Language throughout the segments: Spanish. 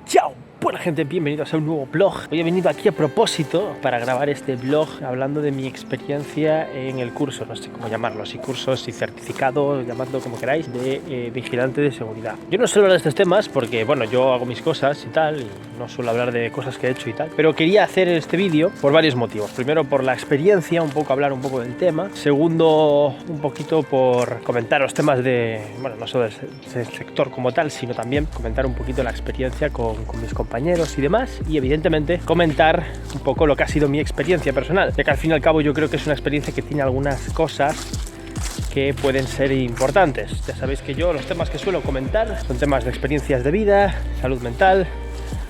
Chao, buena gente, bienvenidos a un nuevo vlog. Hoy he venido aquí a propósito para grabar este vlog hablando de mi experiencia en el curso, no sé cómo llamarlo, si cursos, si certificado, llamadlo como queráis, de vigilante de seguridad. Yo no suelo hablar de estos temas porque, bueno, yo hago mis cosas y tal, y no suelo hablar de cosas que he hecho y tal, pero quería hacer este vídeo por varios motivos. Primero, por la experiencia, hablar un poco del tema. Segundo, un poquito por comentar los temas de, bueno, no solo del sector como tal, sino también comentar un poquito la experiencia con mis compañeros y demás, y evidentemente comentar un poco lo que ha sido mi experiencia personal, ya que al fin y al cabo yo creo que es una experiencia que tiene algunas cosas que pueden ser importantes. Ya sabéis que yo los temas que suelo comentar son temas de experiencias de vida, salud mental,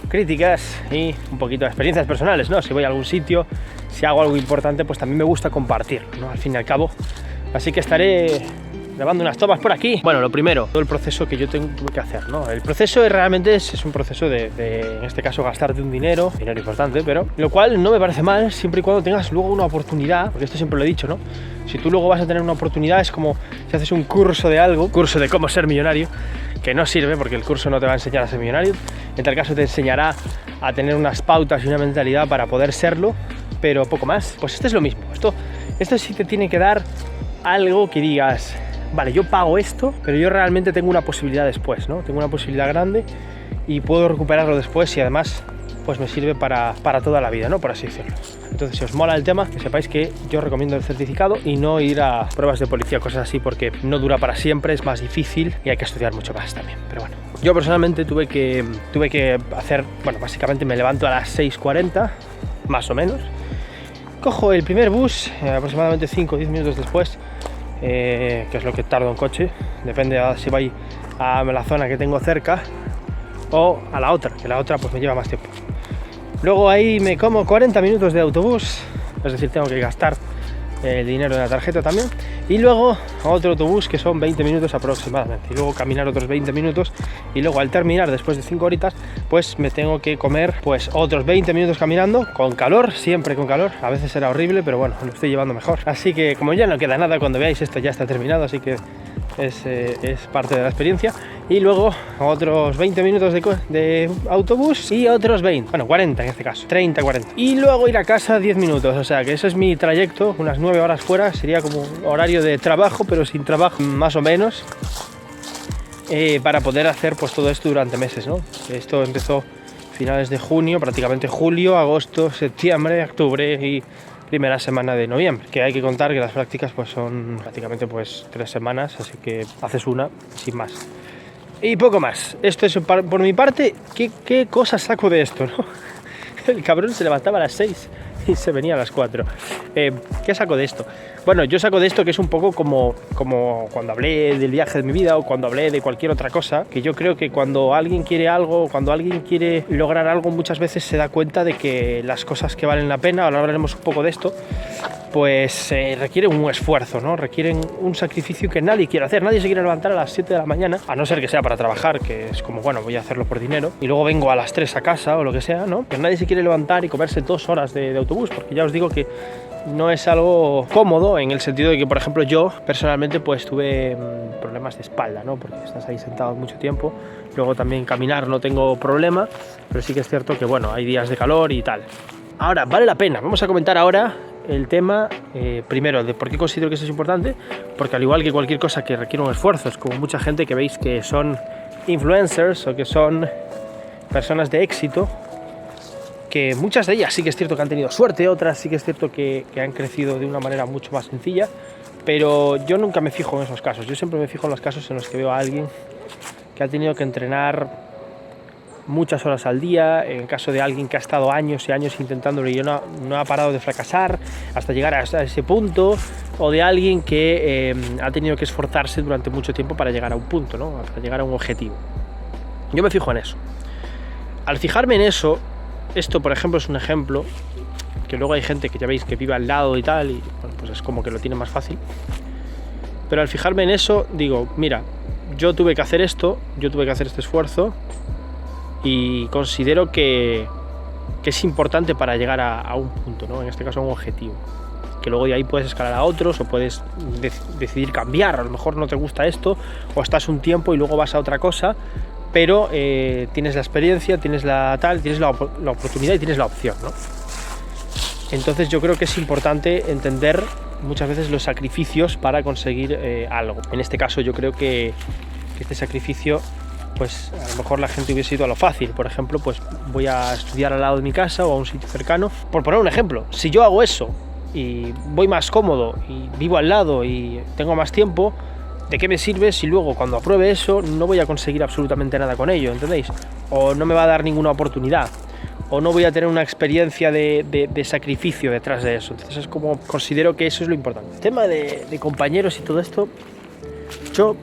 críticas y un poquito de experiencias personales, ¿no? Si voy a algún sitio, si hago algo importante, pues también me gusta compartir, ¿no? Al fin y al cabo. Así que estaré grabando unas tomas por aquí. Bueno, lo primero, todo el proceso que yo tengo que hacer, ¿no? El proceso realmente es un proceso de, en este caso, gastarte un dinero importante, pero lo cual no me parece mal siempre y cuando tengas luego una oportunidad, porque esto siempre lo he dicho, ¿no? Si tú luego vas a tener una oportunidad, es como si haces un curso de algo, curso de cómo ser millonario, que no sirve porque el curso no te va a enseñar a ser millonario, en tal caso te enseñará a tener unas pautas y una mentalidad para poder serlo, pero poco más. Pues esto es lo mismo, esto sí te tiene que dar algo que digas, vale, yo pago esto, pero yo realmente tengo una posibilidad después, ¿no? Tengo una posibilidad grande y puedo recuperarlo después y además pues me sirve para toda la vida, ¿no? Por así decirlo. Entonces, si os mola el tema, que sepáis que yo recomiendo el certificado y no ir a pruebas de policía, cosas así, porque no dura para siempre, es más difícil y hay que estudiar mucho más también. Pero bueno, yo personalmente tuve que hacer, bueno, básicamente me levanto a las 6:40, más o menos. Cojo el primer bus, aproximadamente 5 o 10 minutos después, que es lo que tardo en coche, depende de si voy a la zona que tengo cerca o a la otra, que la otra pues me lleva más tiempo. Luego ahí me como 40 minutos de autobús, es decir, tengo que gastar el dinero de la tarjeta también, y luego a otro autobús que son 20 minutos aproximadamente, y luego caminar otros 20 minutos, y luego al terminar después de 5 horitas pues me tengo que comer pues otros 20 minutos caminando, con calor, siempre con calor, a veces era horrible, pero bueno, lo estoy llevando mejor. Así que como ya no queda nada, cuando veáis esto ya está terminado, así que es parte de la experiencia. Y luego otros 20 minutos de autobús y otros 20, bueno, 40 en este caso, 30, 40. Y luego ir a casa 10 minutos, o sea que eso es mi trayecto, unas 9 horas fuera, sería como horario de trabajo, pero sin trabajo más o menos, para poder hacer pues todo esto durante meses, ¿no? Esto empezó finales de junio, prácticamente julio, agosto, septiembre, octubre y primera semana de noviembre, que hay que contar que las prácticas pues son prácticamente pues 3 semanas, así que haces una sin más. Y poco más. Esto es por mi parte. ¿Qué cosas saco de esto, no? El cabrón se levantaba a las 6 y se venía a las 4. ¿Qué saco de esto? Bueno, yo saco de esto que es un poco como cuando hablé del viaje de mi vida o cuando hablé de cualquier otra cosa, que yo creo que cuando alguien quiere algo, cuando alguien quiere lograr algo, muchas veces se da cuenta de que las cosas que valen la pena, ahora hablaremos un poco de esto, pues requieren un esfuerzo, ¿no? Requieren un sacrificio que nadie quiere hacer. Nadie se quiere levantar a las 7 de la mañana, a no ser que sea para trabajar, que es como, bueno, voy a hacerlo por dinero, y luego vengo a las 3 a casa o lo que sea, ¿no? Pero nadie se quiere levantar y comerse 2 horas de autobús, porque ya os digo que no es algo cómodo, en el sentido de que, por ejemplo, yo personalmente pues tuve problemas de espalda, ¿no? Porque estás ahí sentado mucho tiempo. Luego también caminar no tengo problema, pero sí que es cierto que, bueno, hay días de calor y tal. Ahora, vale la pena. Vamos a comentar ahora el tema, primero, de por qué considero que eso es importante, porque al igual que cualquier cosa que requiere un esfuerzo, es como mucha gente que veis que son influencers o que son personas de éxito, que muchas de ellas sí que es cierto que han tenido suerte, otras sí que es cierto que han crecido de una manera mucho más sencilla, pero yo nunca me fijo en esos casos. Yo siempre me fijo en los casos en los que veo a alguien que ha tenido que entrenar muchas horas al día, en el caso de alguien que ha estado años y años intentándolo y no ha parado de fracasar hasta llegar a ese punto, o de alguien que ha tenido que esforzarse durante mucho tiempo para llegar a un punto, ¿no? Para llegar a un objetivo. Yo me fijo en eso. Al fijarme en eso, esto por ejemplo es un ejemplo, que luego hay gente que ya veis que vive al lado y tal, y bueno, pues es como que lo tiene más fácil, pero al fijarme en eso digo, mira, yo tuve que hacer esto, yo tuve que hacer este esfuerzo, y considero que es importante para llegar a un punto, ¿no? En este caso a un objetivo, que luego de ahí puedes escalar a otros o puedes decidir cambiar. A lo mejor no te gusta esto o estás un tiempo y luego vas a otra cosa, pero tienes la experiencia, tienes la oportunidad y tienes la opción, ¿no? Entonces yo creo que es importante entender muchas veces los sacrificios para conseguir algo. En este caso yo creo que este sacrificio, pues a lo mejor la gente hubiese ido a lo fácil. Por ejemplo, pues voy a estudiar al lado de mi casa o a un sitio cercano. Por poner un ejemplo, si yo hago eso y voy más cómodo y vivo al lado y tengo más tiempo, ¿de qué me sirve si luego cuando apruebe eso no voy a conseguir absolutamente nada con ello? ¿Entendéis? O no me va a dar ninguna oportunidad, o no voy a tener una experiencia de sacrificio detrás de eso. Entonces es como, considero que eso es lo importante. El tema de compañeros y todo esto, yo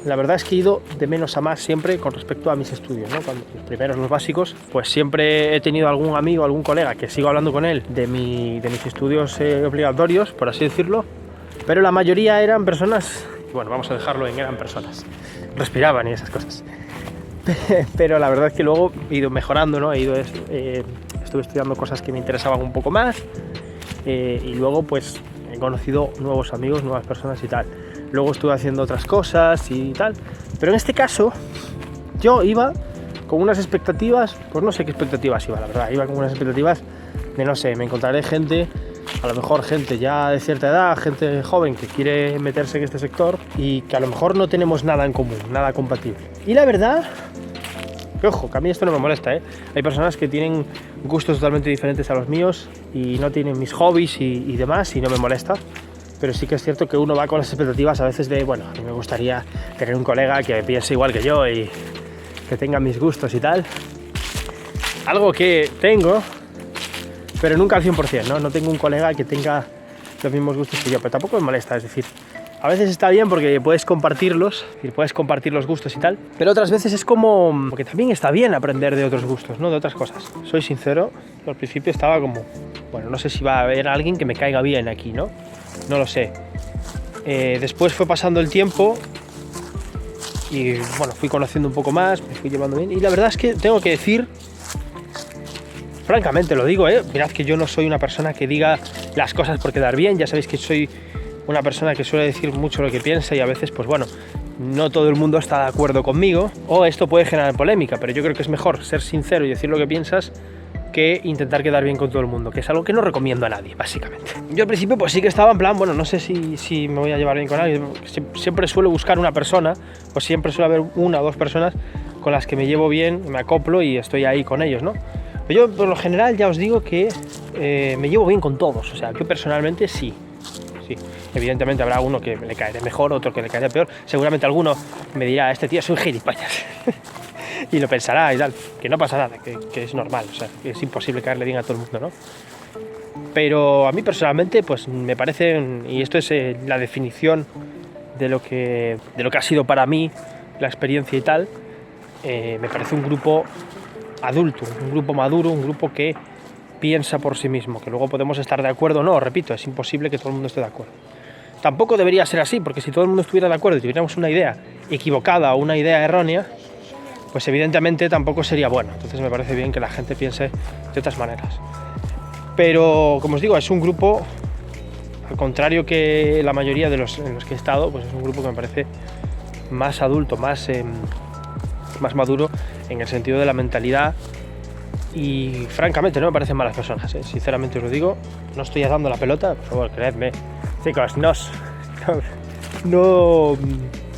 la verdad es que he ido de menos a más siempre con respecto a mis estudios, ¿no? Cuando los primeros, los básicos, pues siempre he tenido algún amigo, algún colega que sigo hablando con él de mis estudios obligatorios, por así decirlo, pero la mayoría eran personas, bueno, vamos a dejarlo en eran personas, respiraban y esas cosas. Pero la verdad es que luego he ido mejorando, ¿no? Estuve estudiando cosas que me interesaban un poco más, y luego pues he conocido nuevos amigos, nuevas personas y tal. Luego estuve haciendo otras cosas y tal, pero en este caso yo iba con unas expectativas, pues no sé qué expectativas iba, la verdad. Iba con unas expectativas de, no sé, me encontraré gente, a lo mejor gente ya de cierta edad, gente joven que quiere meterse en este sector y que a lo mejor no tenemos nada en común, nada compatible. Y la verdad, que ojo, que a mí esto no me molesta, ¿eh? Hay personas que tienen gustos totalmente diferentes a los míos y no tienen mis hobbies y demás, y no me molesta. Pero sí que es cierto que uno va con las expectativas a veces de, bueno, a mí me gustaría tener un colega que piense igual que yo y que tenga mis gustos y tal. Algo que tengo, pero nunca al 100%, ¿no? No tengo un colega que tenga los mismos gustos que yo, pero tampoco me molesta, es decir, a veces está bien porque puedes compartirlos, es decir, puedes compartir los gustos y tal, pero otras veces es como, porque también está bien aprender de otros gustos, ¿no? De otras cosas. Soy sincero, al principio estaba como, bueno, no sé si va a haber alguien que me caiga bien aquí, ¿no? No lo sé. Después fue pasando el tiempo y bueno, fui conociendo un poco más, me fui llevando bien, y la verdad es que tengo que decir, francamente lo digo, mirad que yo no soy una persona que diga las cosas por quedar bien. Ya sabéis que soy una persona que suele decir mucho lo que piensa y a veces, pues bueno, no todo el mundo está de acuerdo conmigo, o esto puede generar polémica, pero yo creo que es mejor ser sincero y decir lo que piensas que intentar quedar bien con todo el mundo, que es algo que no recomiendo a nadie, básicamente. Yo al principio pues sí que estaba en plan, bueno, no sé si me voy a llevar bien con alguien. Siempre suelo buscar una persona, o siempre suele haber una o dos personas con las que me llevo bien, me acoplo y estoy ahí con ellos, ¿no? Pero yo por lo general ya os digo que me llevo bien con todos, o sea, yo personalmente sí. Evidentemente habrá uno que le caerá mejor, otro que le caerá peor. Seguramente alguno me dirá, este tío es un gilipollas. Y lo pensará y tal, que no pasa nada, que es normal, o sea, que es imposible caerle bien a todo el mundo, ¿no? Pero a mí personalmente, pues me parece, y esto es la definición de lo que ha sido para mí la experiencia y tal, me parece un grupo adulto, un grupo maduro, un grupo que piensa por sí mismo, que luego podemos estar de acuerdo o no, repito, es imposible que todo el mundo esté de acuerdo. Tampoco debería ser así, porque si todo el mundo estuviera de acuerdo y tuviéramos una idea equivocada o una idea errónea, pues evidentemente tampoco sería bueno. Entonces me parece bien que la gente piense de otras maneras. Pero, como os digo, es un grupo, al contrario que la mayoría de los en los que he estado, pues es un grupo que me parece más adulto, más maduro en el sentido de la mentalidad. Y francamente no me parecen malas personas, sinceramente os lo digo. No estoy dando la pelota, por favor, creedme. Chicos, no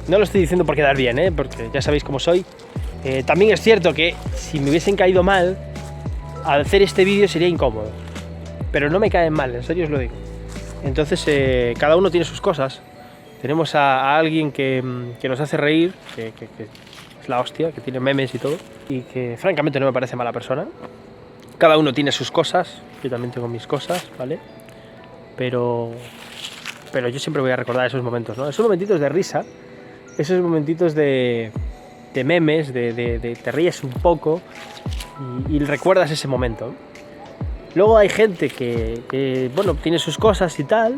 lo estoy diciendo por quedar bien, porque ya sabéis cómo soy. También es cierto que si me hubiesen caído mal, al hacer este vídeo sería incómodo. Pero no me caen mal, en serio os lo digo. Entonces cada uno tiene sus cosas. Tenemos a alguien que nos hace reír, que es la hostia, que tiene memes y todo, y que francamente no me parece mala persona. Cada uno tiene sus cosas, yo también tengo mis cosas, ¿vale? Pero yo siempre voy a recordar esos momentos, ¿no? Esos momentitos de risa, esos momentitos de memes, te ríes un poco y recuerdas ese momento. Luego hay gente que bueno, tiene sus cosas y tal,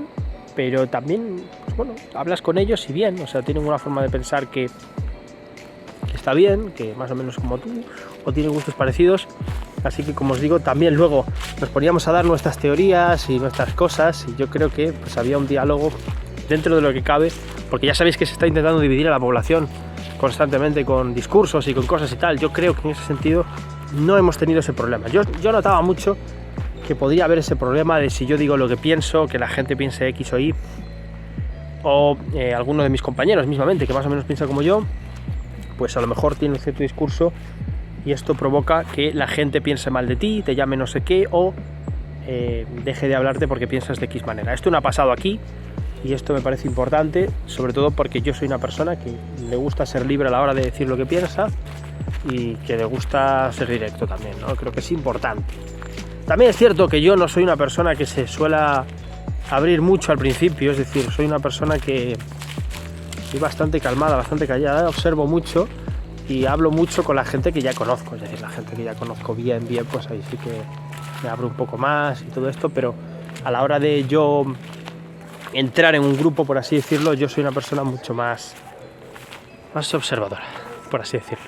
pero también, pues bueno, hablas con ellos y bien, o sea, tienen una forma de pensar que está bien, que más o menos como tú, o tienen gustos parecidos. Así que, como os digo, también luego nos poníamos a dar nuestras teorías y nuestras cosas, y yo creo que pues había un diálogo dentro de lo que cabe, porque ya sabéis que se está intentando dividir a la población constantemente con discursos y con cosas y tal. Yo creo que en ese sentido no hemos tenido ese problema. Yo notaba mucho que podría haber ese problema de si yo digo lo que pienso, que la gente piense X o Y, o alguno de mis compañeros mismamente, que más o menos piensa como yo, pues a lo mejor tiene un cierto discurso y esto provoca que la gente piense mal de ti, te llame no sé qué, o deje de hablarte porque piensas de X manera. Esto no ha pasado aquí y esto me parece importante, sobre todo porque yo soy una persona que le gusta ser libre a la hora de decir lo que piensa y que le gusta ser directo también, ¿no? Creo que es importante. También es cierto que yo no soy una persona que se suela abrir mucho al principio, es decir, soy una persona que soy bastante calmada, bastante callada, observo mucho y hablo mucho con la gente que ya conozco, es decir, la gente que ya conozco bien, pues ahí sí que me abro un poco más y todo esto, pero a la hora de yo entrar en un grupo, por así decirlo, yo soy una persona mucho más observadora, por así decirlo.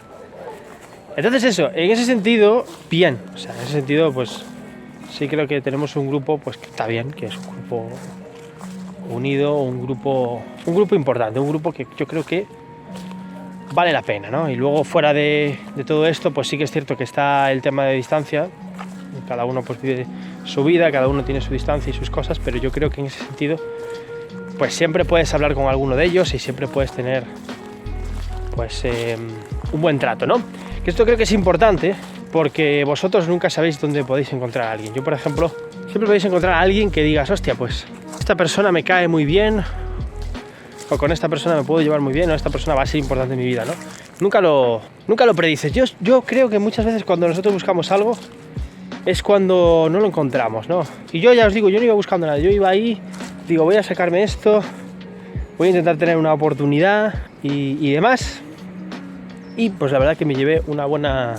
Entonces eso, en ese sentido, bien, o sea, en ese sentido, pues sí creo que tenemos un grupo pues que está bien, que es un grupo unido, un grupo importante, un grupo que yo creo que vale la pena, ¿no? Y luego fuera de todo esto, pues sí que es cierto que está el tema de distancia, cada uno pues vive su vida, cada uno tiene su distancia y sus cosas, pero yo creo que en ese sentido pues siempre puedes hablar con alguno de ellos y siempre puedes tener pues un buen trato, ¿no? Que esto creo que es importante porque vosotros nunca sabéis dónde podéis encontrar a alguien. Yo, por ejemplo, siempre podéis encontrar a alguien que digas, hostia, pues esta persona me cae muy bien, o con esta persona me puedo llevar muy bien, o esta persona va a ser importante en mi vida, ¿no? Nunca lo predices. Yo creo que muchas veces cuando nosotros buscamos algo es cuando no lo encontramos, ¿no? Y yo ya os digo, yo no iba buscando nada, yo iba ahí, digo, voy a sacarme esto, voy a intentar tener una oportunidad y demás. Y pues la verdad que me llevé una buena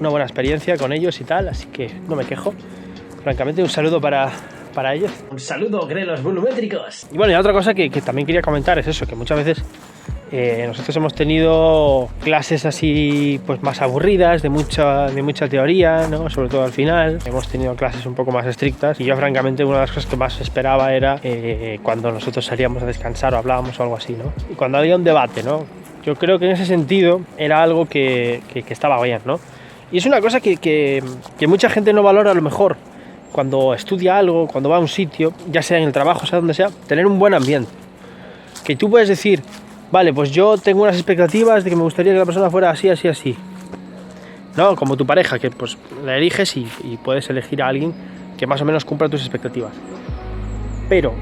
experiencia con ellos y tal, así que no me quejo. Francamente, un saludo para ellos. Un saludo, grelos volumétricos. Y bueno, y otra cosa que también quería comentar es eso, que muchas veces nosotros hemos tenido clases así pues más aburridas, de mucha teoría, ¿no? Sobre todo al final. Hemos tenido clases un poco más estrictas y yo francamente una de las cosas que más esperaba era cuando nosotros salíamos a descansar o hablábamos o algo así, ¿no? Y cuando había un debate, ¿no? Yo creo que en ese sentido era algo que estaba bien, ¿no? Y es una cosa que mucha gente no valora a lo mejor cuando estudia algo, cuando va a un sitio, ya sea en el trabajo, sea donde sea, tener un buen ambiente. Que tú puedes decir, vale, pues yo tengo unas expectativas de que me gustaría que la persona fuera así, así, así. No, como tu pareja, que pues la eliges y puedes elegir a alguien que más o menos cumpla tus expectativas. Pero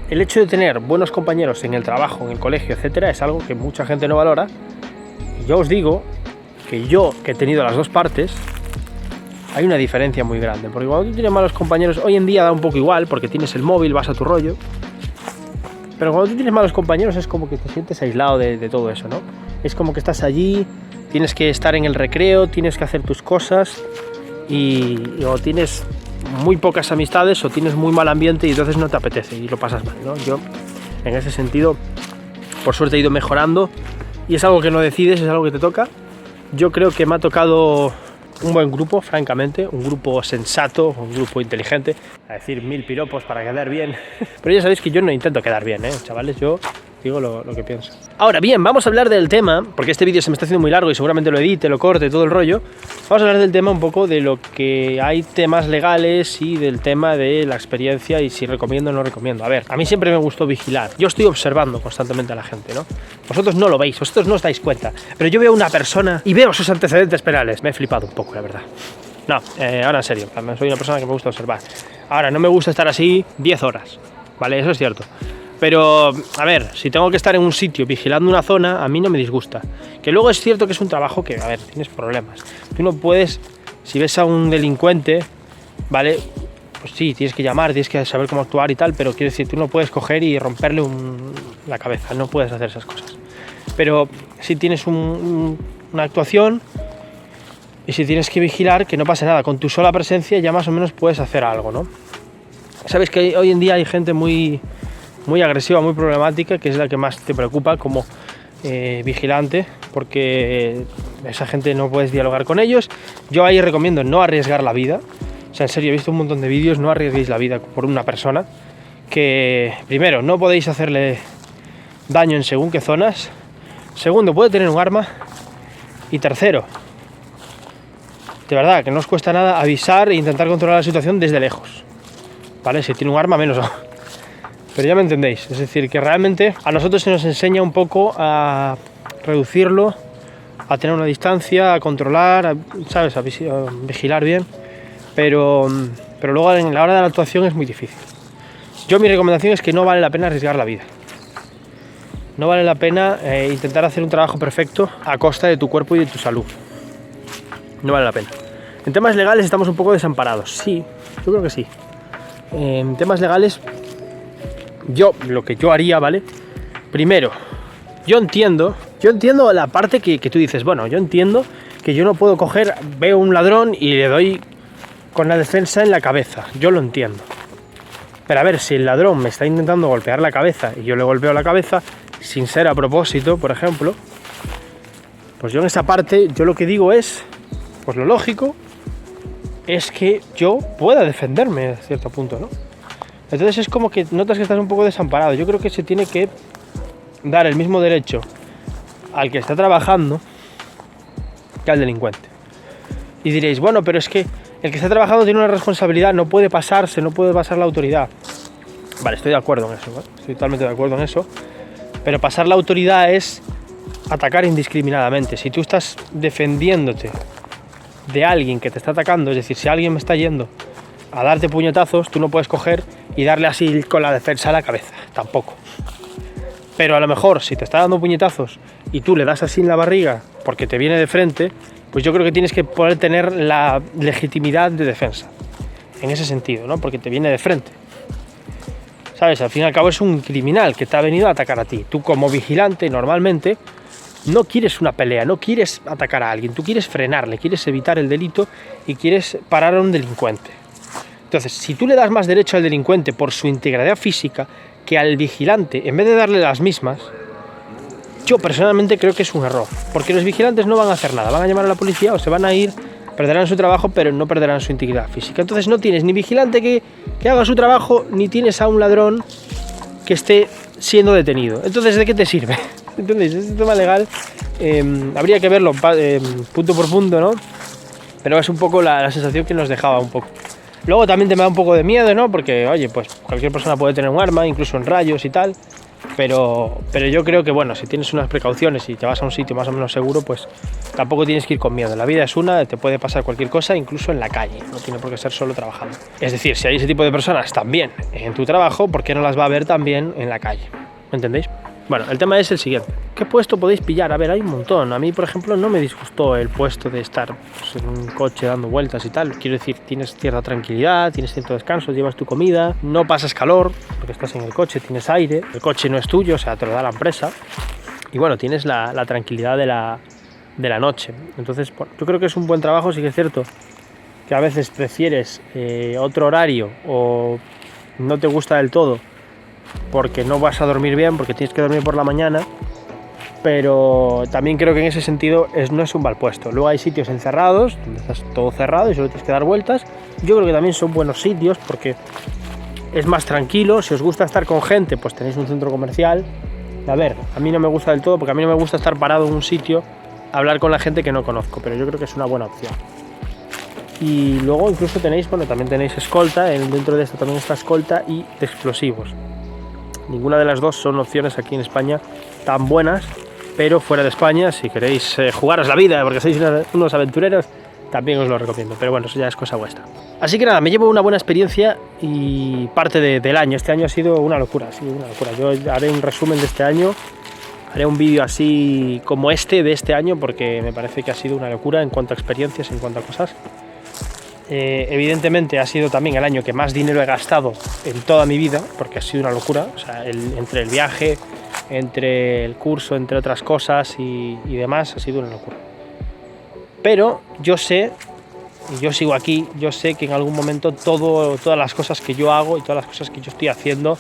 el hecho de tener buenos compañeros en el trabajo, en el colegio, etcétera, es algo que mucha gente no valora. Y yo os digo que yo, que he tenido las dos partes, hay una diferencia muy grande. Porque cuando tú tienes malos compañeros, hoy en día da un poco igual, porque tienes el móvil, vas a tu rollo. Pero cuando tú tienes malos compañeros es como que te sientes aislado de todo eso, ¿no? Es como que estás allí, tienes que estar en el recreo, tienes que hacer tus cosas o tienes muy pocas amistades o tienes muy mal ambiente y entonces no te apetece y lo pasas mal, ¿no? Yo, en ese sentido, por suerte he ido mejorando y es algo que no decides, es algo que te toca. Yo creo que me ha tocado un buen grupo, francamente, un grupo sensato, un grupo inteligente, a decir 1000 piropos para quedar bien. Pero ya sabéis que yo no intento quedar bien, chavales, yo digo lo que pienso. Ahora bien, vamos a hablar del tema, porque este vídeo se me está haciendo muy largo y seguramente lo edite, lo corte, todo el rollo. Vamos a hablar del tema un poco de lo que hay temas legales y del tema de la experiencia y si recomiendo o no recomiendo. A ver, a mí siempre me gustó vigilar. Yo estoy observando constantemente a la gente, ¿no? Vosotros no lo veis, vosotros no os dais cuenta, pero yo veo a una persona y veo sus antecedentes penales. Me he flipado un poco, la verdad. No, ahora en serio, soy una persona que me gusta observar. Ahora, no me gusta estar así 10 horas, ¿vale? Eso es cierto. Pero, a ver, si tengo que estar en un sitio vigilando una zona, a mí no me disgusta. Que luego es cierto que es un trabajo que, a ver, tienes problemas. Tú no puedes, si ves a un delincuente, ¿vale? Pues sí, tienes que llamar, tienes que saber cómo actuar y tal, pero quiero decir, tú no puedes coger y romperle la cabeza, no puedes hacer esas cosas. Pero si tienes una actuación y si tienes que vigilar, que no pase nada. Con tu sola presencia ya más o menos puedes hacer algo, ¿no? Sabes que hoy en día hay gente muy agresiva, muy problemática, que es la que más te preocupa como vigilante, porque esa gente no puedes dialogar con ellos. Yo ahí recomiendo no arriesgar la vida. O sea, en serio, he visto un montón de vídeos, no arriesguéis la vida por una persona, que primero no podéis hacerle daño en según qué zonas, Segundo, puede tener un arma. Y tercero, de verdad, que no os cuesta nada avisar e intentar controlar la situación desde lejos. ¿Vale? Si tiene un arma, menos. Pero ya me entendéis. Es decir, que realmente a nosotros se nos enseña un poco a reducirlo, a tener una distancia, a controlar, ¿sabes? A vigilar bien. Pero luego en la hora de la actuación es muy difícil. Mi recomendación es que no vale la pena arriesgar la vida. No vale la pena intentar hacer un trabajo perfecto a costa de tu cuerpo y de tu salud. No vale la pena. En temas legales estamos un poco desamparados. Sí, yo creo que sí. En temas legales, lo que yo haría, ¿vale? Primero, yo entiendo la parte que tú dices, bueno, yo entiendo que yo no puedo coger, veo un ladrón y le doy con la defensa en la cabeza. Yo lo entiendo. Pero a ver, si el ladrón me está intentando golpear la cabeza y yo le golpeo la cabeza, sin ser a propósito, por ejemplo, pues yo en esa parte, yo lo que digo es, pues lo lógico es que yo pueda defenderme a cierto punto, ¿no? Entonces es como que notas que estás un poco desamparado. Yo creo que se tiene que dar el mismo derecho al que está trabajando que al delincuente. Y diréis, bueno, pero es que el que está trabajando tiene una responsabilidad, no puede pasar la autoridad. Vale, estoy de acuerdo en eso, ¿vale? Estoy totalmente de acuerdo en eso. Pero pasar la autoridad es atacar indiscriminadamente. Si tú estás defendiéndote de alguien que te está atacando, es decir, si alguien me está yendo a darte puñetazos, tú no puedes coger y darle así con la defensa a la cabeza, tampoco. Pero a lo mejor si te está dando puñetazos y tú le das así en la barriga porque te viene de frente, pues yo creo que tienes que poder tener la legitimidad de defensa, en ese sentido, ¿no? Porque te viene de frente. ¿Sabes? Al fin y al cabo es un criminal que te ha venido a atacar a ti. Tú como vigilante normalmente no quieres una pelea, no quieres atacar a alguien, tú quieres frenarle, quieres evitar el delito y quieres parar a un delincuente. Entonces, si tú le das más derecho al delincuente por su integridad física que al vigilante, en vez de darle las mismas, yo personalmente creo que es un error, porque los vigilantes no van a hacer nada, van a llamar a la policía o se van a ir, perderán su trabajo, pero no perderán su integridad física. Entonces no tienes ni vigilante que haga su trabajo, ni tienes a un ladrón que esté siendo detenido. Entonces, ¿de qué te sirve? ¿Entendéis? Este tema legal habría que verlo punto por punto, ¿no? Pero es un poco la sensación que nos dejaba un poco. Luego también te me da un poco de miedo, ¿no? Porque, oye, pues cualquier persona puede tener un arma, incluso en rayos y tal. Pero yo creo que, bueno, si tienes unas precauciones y te vas a un sitio más o menos seguro, pues tampoco tienes que ir con miedo. La vida es una, te puede pasar cualquier cosa, incluso en la calle. No tiene por qué ser solo trabajando. Es decir, si hay ese tipo de personas también en tu trabajo, ¿por qué no las va a ver también en la calle? ¿Me entendéis? Bueno, el tema es el siguiente. ¿Qué puesto podéis pillar? A ver, hay un montón. A mí, por ejemplo, no me disgustó el puesto de estar pues, en un coche dando vueltas y tal. Quiero decir, tienes cierta tranquilidad, tienes cierto descanso, llevas tu comida, no pasas calor porque estás en el coche, tienes aire, el coche no es tuyo, o sea, te lo da la empresa. Y bueno, tienes la tranquilidad de la noche. Entonces, bueno, yo creo que es un buen trabajo. Sí que es cierto que a veces prefieres otro horario o no te gusta del todo porque no vas a dormir bien, porque tienes que dormir por la mañana, pero también creo que en ese sentido no es un mal puesto. Luego hay sitios encerrados, donde estás todo cerrado y solo tienes que dar vueltas. Yo creo que también son buenos sitios porque es más tranquilo. Si os gusta estar con gente, pues tenéis un centro comercial. A ver, a mí no me gusta del todo porque a mí no me gusta estar parado en un sitio, hablar con la gente que no conozco, pero yo creo que es una buena opción. Y luego incluso tenéis, bueno, también tenéis escolta, dentro de esto también está escolta y de explosivos. Ninguna de las dos son opciones aquí en España tan buenas, pero fuera de España, si queréis jugaros la vida porque sois unos aventureros, también os lo recomiendo, pero bueno, eso ya es cosa vuestra. Así que nada, me llevo una buena experiencia y parte del año. Este año ha sido una locura, Yo haré un resumen de este año, haré un vídeo así como de este año, porque me parece que ha sido una locura en cuanto a experiencias, en cuanto a cosas. Evidentemente ha sido también el año que más dinero he gastado en toda mi vida, porque ha sido una locura, o sea, entre el viaje, entre el curso, entre otras cosas y demás, ha sido una locura. Pero yo sé, y yo sigo aquí, yo sé que en algún momento todas las cosas que yo hago y todas las cosas que yo estoy haciendo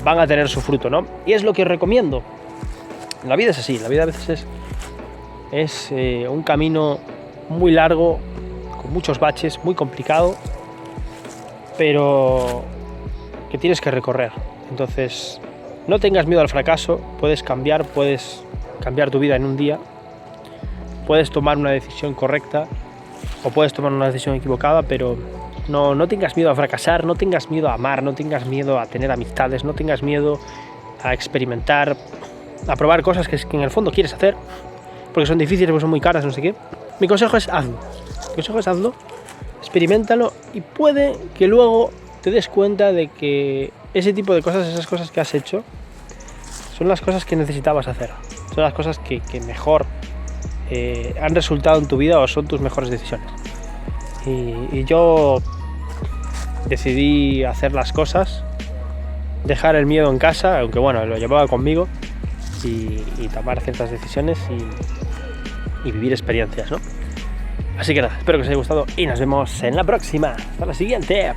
van a tener su fruto, ¿no? Y es lo que os recomiendo. La vida es así, la vida a veces es un camino muy largo, con muchos baches, muy complicado, pero que tienes que recorrer. Entonces, no tengas miedo al fracaso, puedes cambiar, puedes cambiar tu vida en un día. Puedes tomar una decisión correcta o puedes tomar una decisión equivocada, pero no tengas miedo a fracasar, no tengas miedo a amar, no tengas miedo a tener amistades, no tengas miedo a experimentar, a probar cosas que en el fondo quieres hacer, porque son difíciles, porque son muy caras, no sé qué. Mi consejo es hazlo. Mi consejo es hazlo, experiméntalo y puede que luego te des cuenta de que ese tipo de cosas, esas cosas que has hecho, son las cosas que necesitabas hacer. Son las cosas que mejor han resultado en tu vida o son tus mejores decisiones. Y yo decidí hacer las cosas, dejar el miedo en casa, aunque bueno, lo llevaba conmigo, y tomar ciertas decisiones y vivir experiencias, ¿no? Así que nada, espero que os haya gustado y nos vemos en la próxima. Hasta la siguiente.